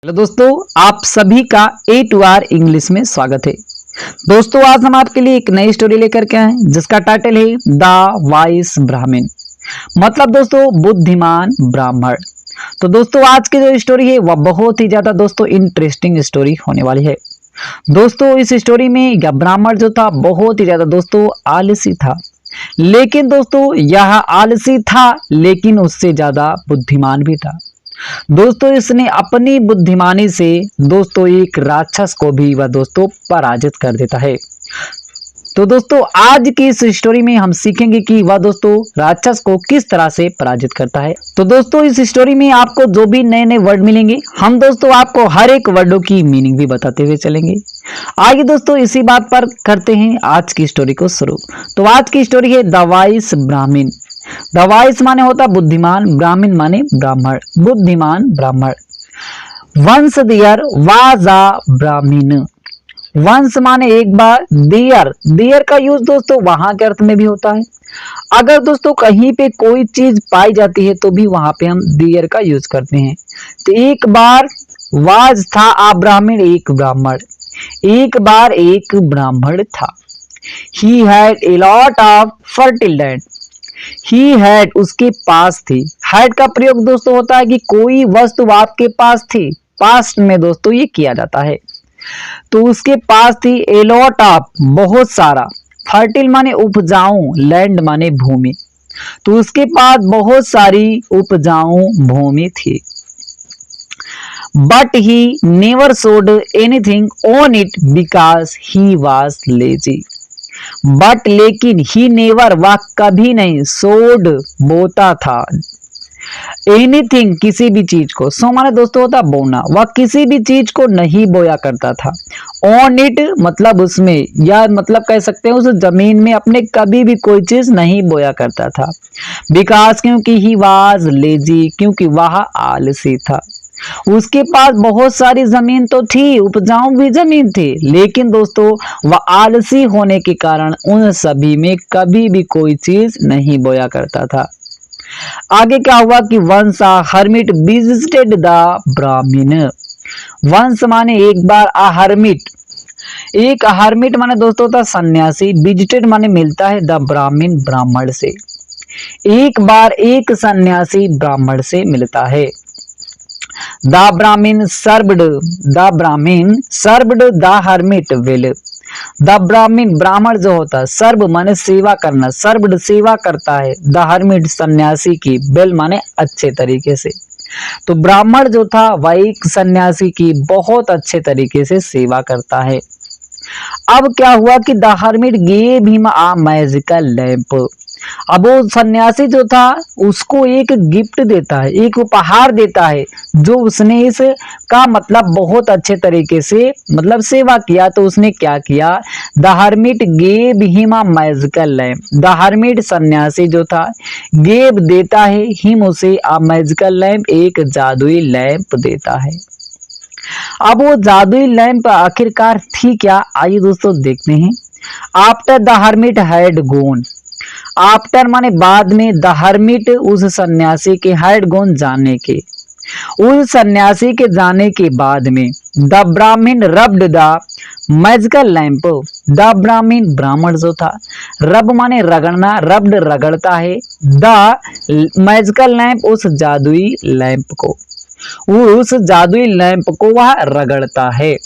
Hello दोस्तों, आप सभी का ए टू आर इंग्लिश में स्वागत है। दोस्तों, आज हम आपके लिए एक नई स्टोरी लेकर के आए हैं जिसका टाइटल है द वाइस ब्राह्मण। मतलब दोस्तों, बुद्धिमान ब्राह्मण। तो दोस्तों, आज की जो स्टोरी है वह बहुत ही ज्यादा दोस्तों इंटरेस्टिंग स्टोरी होने वाली है। दोस्तों, इस स्टोरी में यह ब्राह्मण जो था बहुत ही ज्यादा दोस्तों आलसी था। लेकिन दोस्तों, यह आलसी था लेकिन उससे ज्यादा बुद्धिमान भी था। दोस्तों, इसने अपनी बुद्धिमानी से दोस्तों एक राक्षस को भी वह दोस्तों पराजित कर देता है। तो दोस्तों, आज की इस स्टोरी में हम सीखेंगे कि वह दोस्तों राक्षस को किस तरह से पराजित करता है। तो दोस्तों, इस स्टोरी में आपको जो भी नए नए वर्ड मिलेंगे, हम दोस्तों आपको हर एक वर्डों की मीनिंग भी बताते हुए चलेंगे। आइए दोस्तों, इसी बात पर करते हैं आज की स्टोरी को शुरू। तो आज की स्टोरी है द वाइस ब्राह्मण। द वाइस माने होता बुद्धिमान, ब्राह्मण माने ब्राह्मण, बुद्धिमान ब्राह्मण। वंस देयर वाज अ ब्राह्मण। वंस माने एक बार, देयर, देयर का यूज दोस्तों वहां के अर्थ में भी होता है। अगर दोस्तों कहीं पे कोई चीज पाई जाती है तो भी वहां पे हम देयर का यूज करते हैं। तो एक बार वाज था आ ब्राह्मण, एक ब्राह्मण। एक बार एक ब्राह्मण था। He had a lot of fertile land. He had उसके पास थी। हैड का प्रयोग दोस्तों होता है कि कोई वस्तु आपके पास थी, पास्ट में दोस्तों ये किया जाता है। तो उसके पास थी ए लॉट ऑफ बहुत सारा, फर्टिल माने उपजाऊ, लैंड माने भूमि। तो उसके पास बहुत सारी उपजाऊ भूमि थी। बट ही नेवर सोड anything on it because he was lazy. But लेकिन ही नेवर वह कभी नहीं, सोड बोता था, एनीथिंग किसी भी चीज को, सो माने दोस्तों होता बोना, वह किसी भी चीज को नहीं बोया करता था। ऑन इट मतलब उसमें, या मतलब कह सकते हैं उस जमीन में अपने कभी भी कोई चीज नहीं बोया करता था। बिकॉज क्योंकि ही वाज लेजी, क्योंकि वह आलसी था। उसके पास बहुत सारी जमीन तो थी, उपजाऊ भी जमीन थी, लेकिन दोस्तों वह आलसी होने के कारण उन सभी में कभी भी कोई चीज नहीं बोया करता था। आगे क्या हुआ कि once a hermit visited the Brahmin. Once माने एक बार, अ हर्मिट, एक हर्मिट माने दोस्तों था सन्यासी, विजिटेड माने मिलता है द ब्राह्मण, ब्राह्मण से। एक बार एक सन्यासी ब्राह्मण से मिलता है। द ब्राह्मण सर्व्ड, द ब्राह्मण served the hermit well. The Brahmin, Brahmin जो होता है, सर्व माने सेवा करना, सर्व्ड सेवा करता है, द हर्मिट सन्यासी की, वेल माने अच्छे तरीके से। तो ब्राह्मण जो था वह एक सन्यासी की बहुत अच्छे तरीके से सेवा करता है। अब क्या हुआ कि the hermit gave him a magical lamp. अब वो सन्यासी जो था उसको एक गिफ्ट देता है, एक उपहार देता है, जो उसने इस का मतलब बहुत अच्छे तरीके से मतलब सेवा किया। तो उसने क्या किया, the hermit gave him a magical lamp. The hermit सन्यासी जो था गेव देता है, हिम उसे अ मैजिकल लैंप, एक जादुई लैंप देता है। अब वो जादुई लैंप आखिरकार थी क्या, आइए दोस्तों देखते हैं। After the hermit had gone, after माने बाद में, द हर्मिट उस सन्यासी के, हैड गॉन जाने के, उस सन्यासी के जाने के बाद में, द ब्राह्मण rubbed the magical lamp. The Brahmin, Brahmin जो था, रब माने रगड़ना, रब्ड रगड़ता है, द मैजिकल लैंप उस जादुई लैंप को, उस जादुई लैंप को वह रगड़ता है।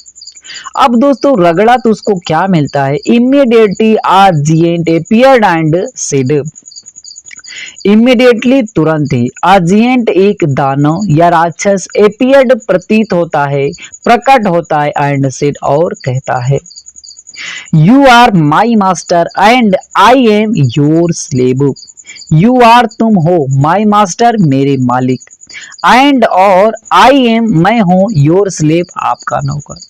अब दोस्तों रगड़ा तो उसको क्या मिलता है, immediately a giant appeared and said. Immediately तुरंत ही, अजिएंट एक दानव या राक्षस, अपीयर्ड प्रतीत होता है, प्रकट होता है, एंड सेड और कहता है, you are my master and I am your slave. You are तुम हो, माई मास्टर मेरे मालिक, एंड और आई एम मैं हूं, योर स्लेव आपका नौकर।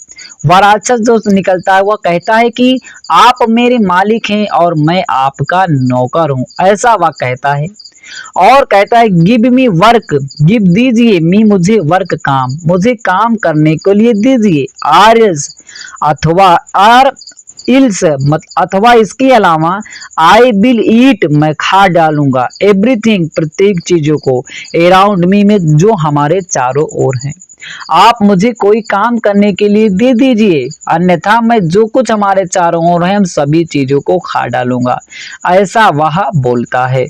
वह राक्षस जो निकलता है वह कहता है कि आप मेरे मालिक हैं और मैं आपका नौकर हूं, ऐसा वह कहता है। और कहता है गिव मी वर्क, गिव दीजिए, मी मुझे वर्क काम, मुझे काम करने के लिए दीजिए, आर्यस अथवा आर इल्स मत अथवा इसके अलावा, आई विल ईट मैं खा डालूंगा, एवरीथिंग प्रत्येक चीजों को, अराउंड मी में जो हमारे चारों ओर हैं। आप मुझे कोई काम करने के लिए दे दीजिए, अन्यथा मैं जो कुछ हमारे चारों ओर है हम सभी चीजों को खा डालूंगा, ऐसा वह बोलता है।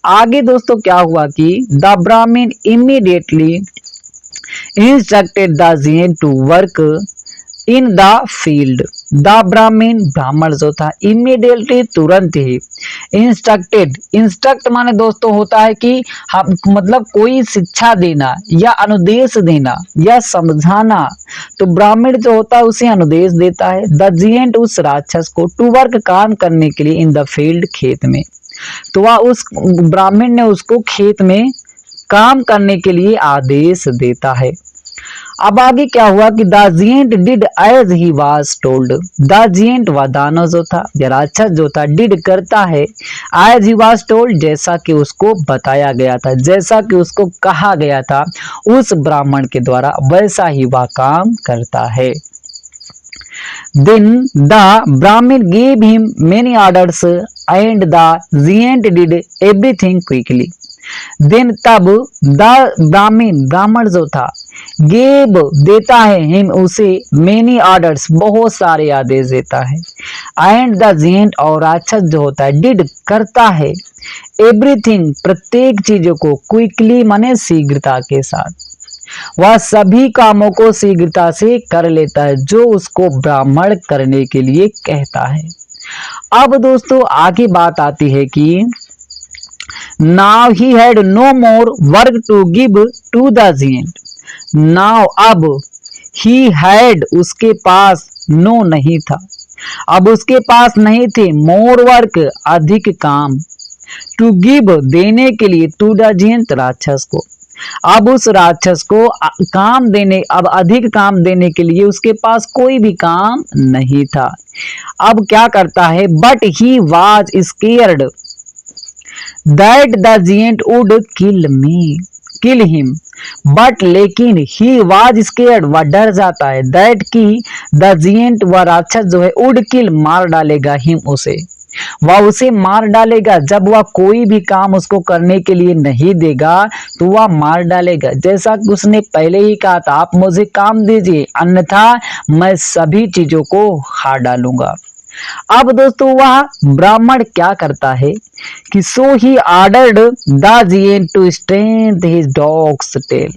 आगे दोस्तों क्या हुआ कि the Brahmin immediately instructed the jinn to work in the field. The Brahmin Brahmin जो था इमीडिएटली तुरंत ही इंस्ट्रक्ट माने दोस्तों होता है कि हम मतलब कोई शिक्षा देना या अनुदेश देना या समझाना, तो ब्राह्मण जो होता है उसे अनुदेश देता है। द जिएंट उस राक्षस को टू वर्क काम करने के लिए इन द फील्ड खेत में, तो वह उस ब्राह्मण ने उसको खेत में काम करने के लिए आदेश देता है। अब आगे क्या हुआ कि the giant did as he was told. The giant व दानव जो था या राक्षस जो था डिड करता है एज ही वाज टोल्ड, जैसा कि उसको बताया गया था, जैसा कि उसको कहा गया था उस ब्राह्मण के द्वारा, वैसा ही वह काम करता है। Then the Brahmin gave him many orders and the giant did everything quickly. Then तब द ब्राह्मण जो था गेब देता है हिम उसे मेनी ऑर्डर्स बहुत सारे आदेश देता है, एंड द जिएंट और राक्षस जो होता है डिड करता है एवरीथिंग प्रत्येक चीजों को क्विकली माने शीघ्रता के साथ, वह सभी कामों को शीघ्रता से कर लेता है जो उसको ब्राह्मण करने के लिए कहता है। अब दोस्तों आगे बात आती है कि now he had no more work to give to the giant. Now अब ही हैड उसके पास नो नहीं था, अब उसके पास नहीं थे मोर वर्क अधिक काम, टू गिव देने के लिए टू द जिएंट राक्षस को, अब उस राक्षस को काम देने अब अधिक काम देने के लिए उसके पास कोई भी काम नहीं था। अब क्या करता है but he was scared that the giant would kill him, but लेकिन ही वाज स्केयर्ड वह डर जाता है दैट की द जिएंट वह राक्षस जो है वुड किल मार डालेगा हिम उसे, वह उसे मार डालेगा। जब वह कोई भी काम उसको करने के लिए नहीं देगा तो वह मार डालेगा, जैसा कि उसने पहले ही कहा था आप मुझे काम दीजिए अन्यथा मैं सभी चीजों को खा डालूंगा। अब दोस्तों वह ब्राह्मण क्या करता है कि so he ordered the giant to strength his dog's tail.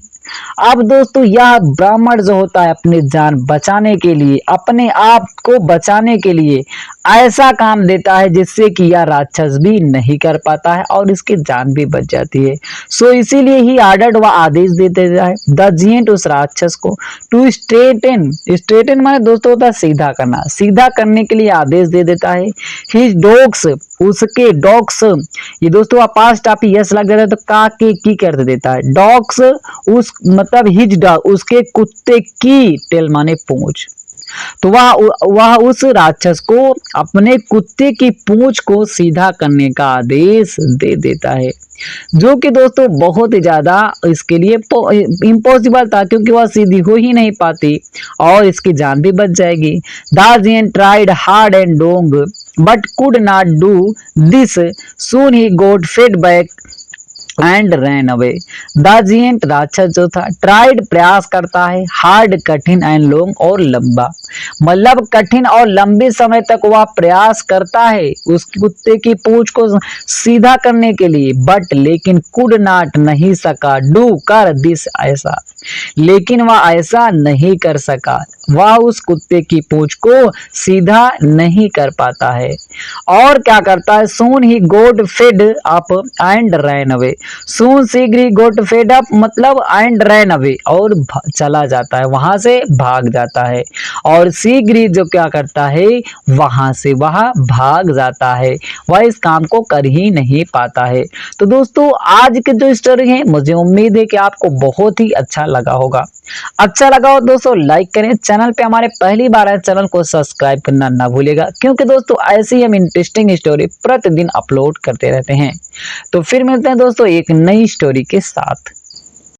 अब दोस्तों यह ब्राह्मण जो होता है अपनी जान बचाने के लिए, अपने आप को बचाने के लिए ऐसा काम देता है जिससे कि यह राक्षस भी नहीं कर पाता है और इसकी जान भी बच जाती है। सो इसीलिए ही ऑर्डर्ड वह आदेश देते है द जिएंट उस राक्षस को टू स्ट्रेटन माने दोस्तों होता है सीधा करना, सीधा करने के लिए आदेश दे देता है। हिज डॉग्स उसके डॉग्स, ये दोस्तों पास्ट आप यस लग रहा है तो का के की कर देता है, डॉग्स उस मतलब हिज डॉग उसके कुत्ते की टेल माने पूंछ, तो वह उस राक्षस को अपने कुत्ते की पूंछ को सीधा करने का आदेश दे देता है, जो कि दोस्तों बहुत ही ज्यादा इसके लिए इम्पॉसिबल था क्योंकि वह सीधी हो ही नहीं पाती और इसकी जान भी बच जाएगी। The giant tried hard and long but could not do this, soon he got fed back and ran away. The giant राक्षस जो था ट्राइड प्रयास करता है, हार्ड कठिन एंड लॉन्ग और लंबा, मतलब कठिन और लंबे समय तक वह प्रयास करता है उस कुत्ते की पूंछ को सीधा करने के लिए, बट लेकिन कुड नॉट नहीं सका डू कर दिस ऐसा, लेकिन वह ऐसा नहीं कर सका, वह उस कुत्ते की पूंछ को सीधा नहीं कर पाता है। और क्या करता है soon he got fed up and ran away, soon शीघ्र ही गोट फेड अप मतलब एंड रैन अवे और चला जाता है, वहां से भाग जाता है, और शीघ्र ही जो क्या करता है वहां से वह भाग जाता है, वह इस काम को कर ही नहीं पाता है। तो दोस्तों आज की जो स्टोरी है मुझे उम्मीद है कि आपको बहुत ही अच्छा लगा होगा। अच्छा लगा हो दोस्तों लाइक करें, चैनल पे हमारे पहली बार आए चैनल को सब्सक्राइब करना ना भूलिएगा, क्योंकि दोस्तों ऐसी हम इंटरेस्टिंग स्टोरी प्रतिदिन अपलोड करते रहते हैं। तो फिर मिलते हैं दोस्तों एक नई स्टोरी के साथ।